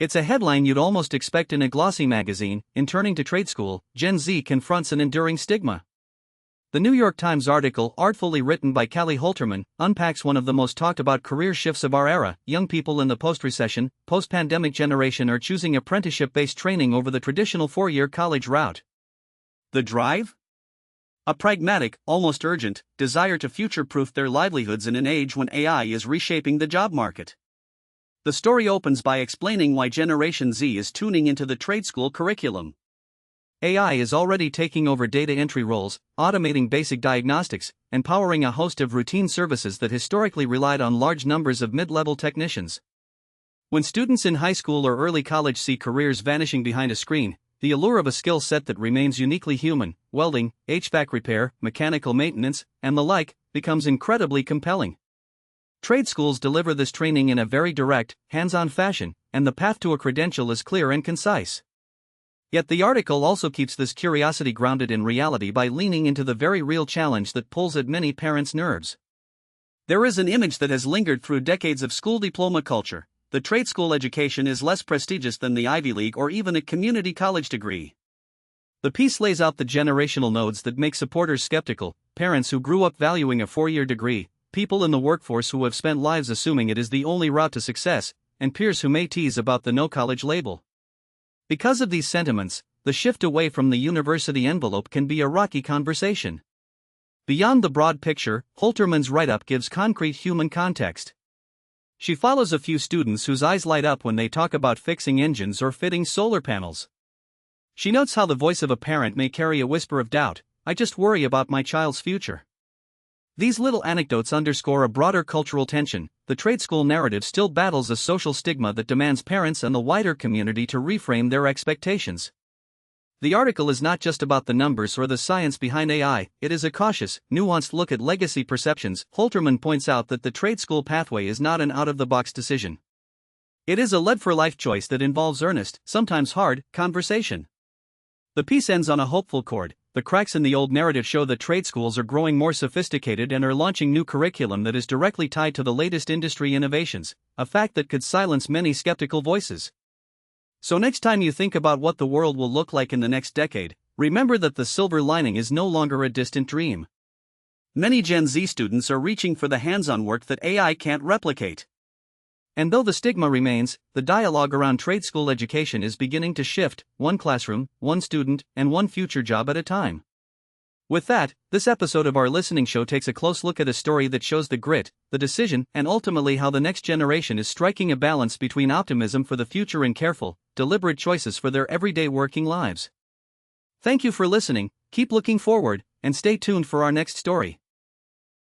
It's a headline you'd almost expect in a glossy magazine. In turning to trade school, Gen Z confronts an enduring stigma. The New York Times article, artfully written by Callie Holterman, unpacks one of the most talked about career shifts of our era. Young people in the post-recession, post-pandemic generation are choosing apprenticeship-based training over the traditional four-year college route. The drive? A pragmatic, almost urgent, desire to future-proof their livelihoods in an age when AI is reshaping the job market. The story opens by explaining why Generation Z is tuning into the trade school curriculum. AI is already taking over data entry roles, automating basic diagnostics, and powering a host of routine services that historically relied on large numbers of mid-level technicians. When students in high school or early college see careers vanishing behind a screen, the allure of a skill set that remains uniquely human, welding, HVAC repair, mechanical maintenance, and the like, becomes incredibly compelling. Trade schools deliver this training in a very direct, hands-on fashion, and the path to a credential is clear and concise. Yet the article also keeps this curiosity grounded in reality by leaning into the very real challenge that pulls at many parents' nerves. There is an image that has lingered through decades of school diploma culture. The trade school education is less prestigious than the Ivy League or even a community college degree. The piece lays out the generational nodes that make supporters skeptical: parents who grew up valuing a four-year degree, people in the workforce who have spent lives assuming it is the only route to success, and peers who may tease about the no-college label. Because of these sentiments, the shift away from the university envelope can be a rocky conversation. Beyond the broad picture, Holterman's write-up gives concrete human context. She follows a few students whose eyes light up when they talk about fixing engines or fitting solar panels. She notes how the voice of a parent may carry a whisper of doubt: "I just worry about my child's future." These little anecdotes underscore a broader cultural tension. The trade school narrative still battles a social stigma that demands parents and the wider community to reframe their expectations. The article is not just about the numbers or the science behind AI, it is a cautious, nuanced look at legacy perceptions. Holterman points out that the trade school pathway is not an out-of-the-box decision. It is a led-for-life choice that involves earnest, sometimes hard, conversation. The piece ends on a hopeful chord. The cracks in the old narrative show that trade schools are growing more sophisticated and are launching new curriculum that is directly tied to the latest industry innovations, a fact that could silence many skeptical voices. So next time you think about what the world will look like in the next decade, remember that the silver lining is no longer a distant dream. Many Gen Z students are reaching for the hands-on work that AI can't replicate. And though the stigma remains, the dialogue around trade school education is beginning to shift, one classroom, one student, and one future job at a time. With that, this episode of our listening show takes a close look at a story that shows the grit, the decision, and ultimately how the next generation is striking a balance between optimism for the future and careful, deliberate choices for their everyday working lives. Thank you for listening, keep looking forward, and stay tuned for our next story.